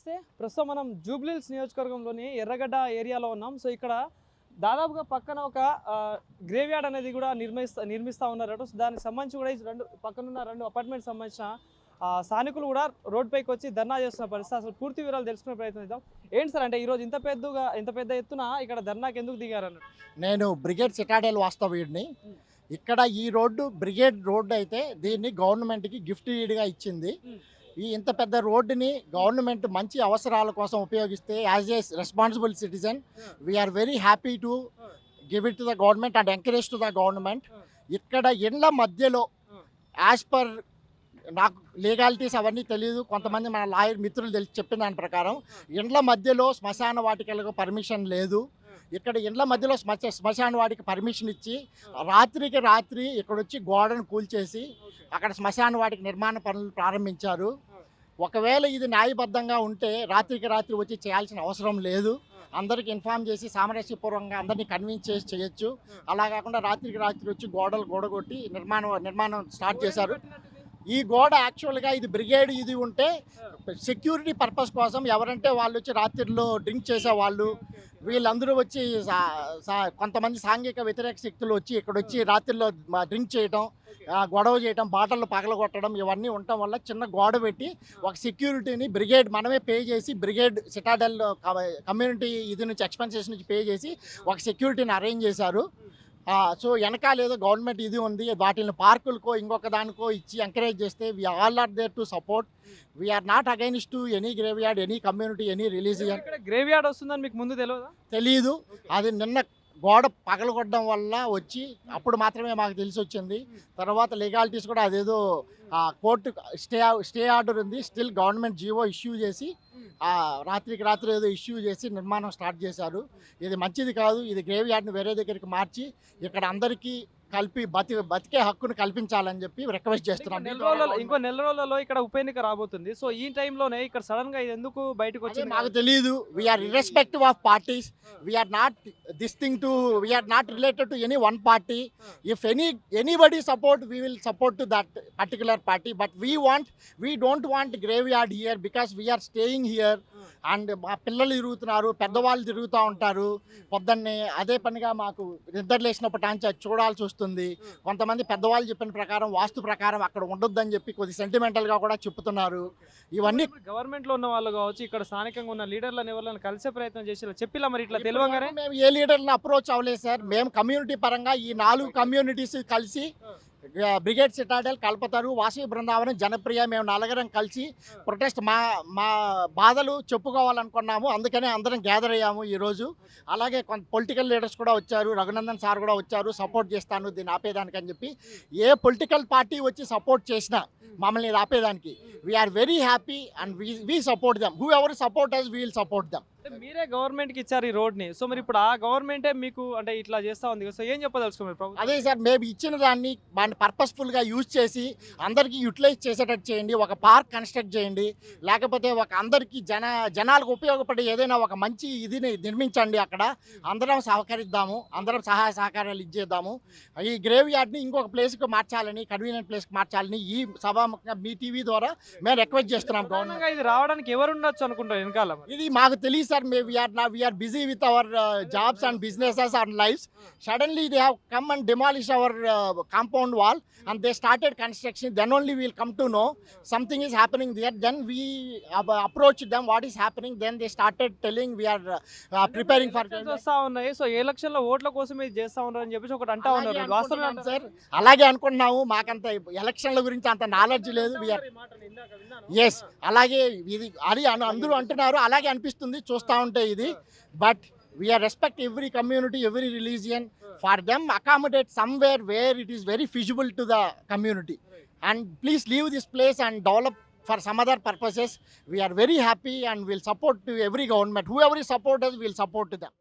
నమస్తే. ప్రస్తుతం మనం జూబ్లీహిల్స్ నియోజకవర్గంలోని ఎర్రగడ్డ ఏరియాలో ఉన్నాం. సో ఇక్కడ దాదాపుగా పక్కన ఒక గ్రేవ్ యార్డ్ అనేది కూడా నిర్మిస్తూ ఉన్నారట. సో దానికి సంబంధించి కూడా పక్కనున్న రెండు అపార్ట్మెంట్ సంబంధించిన స్థానికులు కూడా రోడ్ పైకి వచ్చి ధర్నా చేస్తున్న పరిస్థితి. అసలు పూర్తి వివరాలు తెలుసుకునే ప్రయత్నం చేద్దాం. ఏంటి సార్ అంటే ఈరోజు ఇంత పెద్ద ఎత్తున ఇక్కడ ధర్నాకి ఎందుకు దిగారన్నట్టు? నేను బ్రిగేడ్ సిటాడెల్ వాస్తవ్యుడిని. ఇక్కడ ఈ రోడ్డు బ్రిగేడ్ రోడ్డు అయితే దీన్ని గవర్నమెంట్కి గిఫ్ట్ ఈడ్గా ఇచ్చింది. ఈ ఇంత పెద్ద రోడ్డుని గవర్నమెంట్ మంచి అవసరాల కోసం ఉపయోగిస్తే as a responsible citizen we are very happy to give it to the government and encourage to the government. ఇక్కడ ఇండ్ల మధ్యలో యాజ్ పర్ నాకు లీగాలిటీస్ అవన్నీ తెలియదు, కొంతమంది మన లాయర్ మిత్రులు చెప్పిన దాని ప్రకారం ఇండ్ల మధ్యలో శ్మశాన వాటికలకు పర్మిషన్ లేదు. ఇక్కడ ఇండ్ల మధ్యలో శ్మశాన వాటికి పర్మిషన్ ఇచ్చి రాత్రికి రాత్రి ఇక్కడ వచ్చి గోడను కూల్చేసి అక్కడ శ్మశాన వాటికి నిర్మాణ పనులు ప్రారంభించారు. ఒకవేళ ఇది న్యాయబద్ధంగా ఉంటే రాత్రికి రాత్రి వచ్చి చేయాల్సిన అవసరం లేదు. అందరికి ఇన్ఫార్మ్ చేసి సామరస్యపూర్వకంగా అందరినీ కన్విన్స్ చేసి చేయొచ్చు. అలా కాకుండా రాత్రికి రాత్రి వచ్చి గోడగొట్టి నిర్మాణం స్టార్ట్ చేశారు. ఈ గోడ యాక్చువల్గా ఇది బ్రిగేడ్ ఇది ఉంటే సెక్యూరిటీ పర్పస్ కోసం ఎవరంటే వాళ్ళు వచ్చి రాత్రిలో డ్రింక్ చేసేవాళ్ళు వీళ్ళందరూ వచ్చి కొంతమంది సాంఘిక వ్యతిరేక శక్తులు వచ్చి ఇక్కడ వచ్చి రాత్రిలో డ్రింక్ చేయటం, గొడవ చేయటం, బాటలు పగలగొట్టడం ఇవన్నీ ఉండటం వల్ల చిన్న గోడ పెట్టి ఒక సెక్యూరిటీని బ్రిగేడ్ మనమే పే చేసి బ్రిగేడ్ సిటాడెల్ కమ్యూనిటీ ఇది నుంచి ఎక్స్పెన్సెస్ నుంచి పే చేసి ఒక సెక్యూరిటీని అరేంజ్ చేశారు. సో వెనకాల ఏదో గవర్నమెంట్ ఇది ఉంది, వాటిని పార్కులకో ఇంకొక దానికో ఇచ్చి ఎంకరేజ్ చేస్తే we all are there to support. We are not against to any graveyard, any community, any religion. Graveyard వస్తుందని మీకు ముందు తెలియదు. అది నిన్న గోడ పగలగొట్టడం వల్ల వచ్చి అప్పుడు మాత్రమే మాకు తెలిసి వచ్చింది. తర్వాత లీగాలిటీస్ కూడా అదేదో కోర్టు స్టే ఆర్డర్ ఉంది. స్టిల్ గవర్నమెంట్ జీవో ఇష్యూ చేసి రాత్రికి రాత్రి ఏదో ఇష్యూ చేసి నిర్మాణం స్టార్ట్ చేశారు. ఇది మంచిది కాదు. ఇది గ్రేవ్ యార్డ్ని వేరే దగ్గరికి మార్చి ఇక్కడ అందరికీ కలిపి బతికే హక్కును కల్పించాలని చెప్పి రిక్వెస్ట్ చేస్తున్నాం. ఇంకో నెల రోజులలో ఇక్కడ ఉప ఎన్నిక రాబోతుంది. సో ఈ టైంలోనే ఇక్కడ సడన్ గా ఎందుకు బయటకు వచ్చింది మాకు తెలియదు. We are irrespective of parties. We are not we are not related to any one party. If anybody support we will support to that particular party. But we don't want graveyard here because we are staying here. And మా పిల్లలు తిరుగుతున్నారు, పెద్దవాళ్ళు తిరుగుతూ ఉంటారు పొద్దున్నే. అదే పనిగా మాకు నిద్ర లేచినప్పటి నుంచి అది చూడాల్సి వస్తుంది. కొంతమంది పెద్దవాళ్ళు చెప్పిన ప్రకారం వాస్తు ప్రకారం అక్కడ ఉండొద్దని చెప్పి కొద్ది సెంటిమెంటల్గా కూడా చెప్తున్నారు. ఇవన్నీ గవర్నమెంట్లో ఉన్న వాళ్ళు కావచ్చు, ఇక్కడ స్థానికంగా ఉన్న లీడర్లను ఎవరైనా కలిసే ప్రయత్నం చేసి చెప్పిలా మరి ఇట్లా తెలియగానే మేము ఏ లీడర్లను అప్రోచ్ అవ్వలేదు సార్. మేము కమ్యూనిటీ పరంగా ఈ 4 కమ్యూనిటీస్ కలిసి బ్రిగేడ్ సిటాడెల్, కల్పతరు, వాసవి బృందావనం, జనప్రియ మేము 4 కలిసి ప్రొటెస్ట్ మా బాధలు చెప్పుకోవాలనుకున్నాము. అందుకనే అందరం గ్యాదర్ అయ్యాము ఈరోజు. అలాగే కొంత పొలిటికల్ లీడర్స్ కూడా వచ్చారు. రఘునందన్ సార్ కూడా వచ్చారు సపోర్ట్ చేస్తాను దీన్ని ఆపేదానికి అని చెప్పి. ఏ పొలిటికల్ పార్టీ వచ్చి సపోర్ట్ చేసినా మమ్మల్ని ఆపేదానికి we are very happy and we support them. Whoever support us we will support them. మీరే గవర్నమెంట్కి ఇచ్చారు ఈ రోడ్ని. సో మరి ఇప్పుడు ఆ గవర్నమెంటే మీకు అంటే ఇట్లా చేస్తూ ఉంది. సో ఏం చెప్పదలుచుకోండి? అదే సార్, మేము ఇచ్చిన దాన్ని పర్పస్ఫుల్గా యూజ్ చేసి అందరికీ యూటిలైజ్ చేసేటట్టు చేయండి. ఒక పార్క్ కన్స్ట్రక్ట్ చేయండి, లేకపోతే ఒక అందరికీ జనాలకు ఉపయోగపడే ఏదైనా ఒక మంచి ఇదిని నిర్మించండి. అక్కడ అందరం సహకరిద్దాము, అందరం సహాయ సహకారాలు ఇచ్చేద్దాము. ఈ గ్రేవ్ యార్డ్ని ఇంకొక ప్లేస్కి మార్చాలని, కన్వీనియంట్ ప్లేస్కి మార్చాలని ఈ సభాముఖంగా మీ టీవీ ద్వారా మేము రిక్వెస్ట్ చేస్తున్నాం. గవర్నమెంట్ ఇది రావడానికి ఎవరు ఉండొచ్చు అనుకుంటారు వెనకాల? ఇది మాకు తెలియదు sir. we are busy with our jobs and businesses and lives. Suddenly they have come and demolished our compound wall and they started construction. Then only we will come to know something is happening there. Then we approached them what is happening. Then they started telling we are preparing for వస్తా ఉన్నాయి. So election లో ఓట్ల కోసం ఇది చేస్తా ఉన్నారు అని చెప్పేసి ఒకటి అంటా ఉన్నారు. వాస్తవం సార్, అలాగే అనుకుంటున్నాము. మాకంత ఎలక్షన్ల గురించి అంత నాలెడ్జ్ లేదు. ఎస్, అలాగే ఇది అది అందరూ అంటున్నారు. అలాగే అనిపిస్తుంది చూస్తూ ఉంటే ఇది. But we are respect every community, every religion. For them accommodate somewhere where it is very feasible to the community. And please leave this place and develop for some other purposes. We are very happy and will support to every government. Whoever is support us, we will support to them.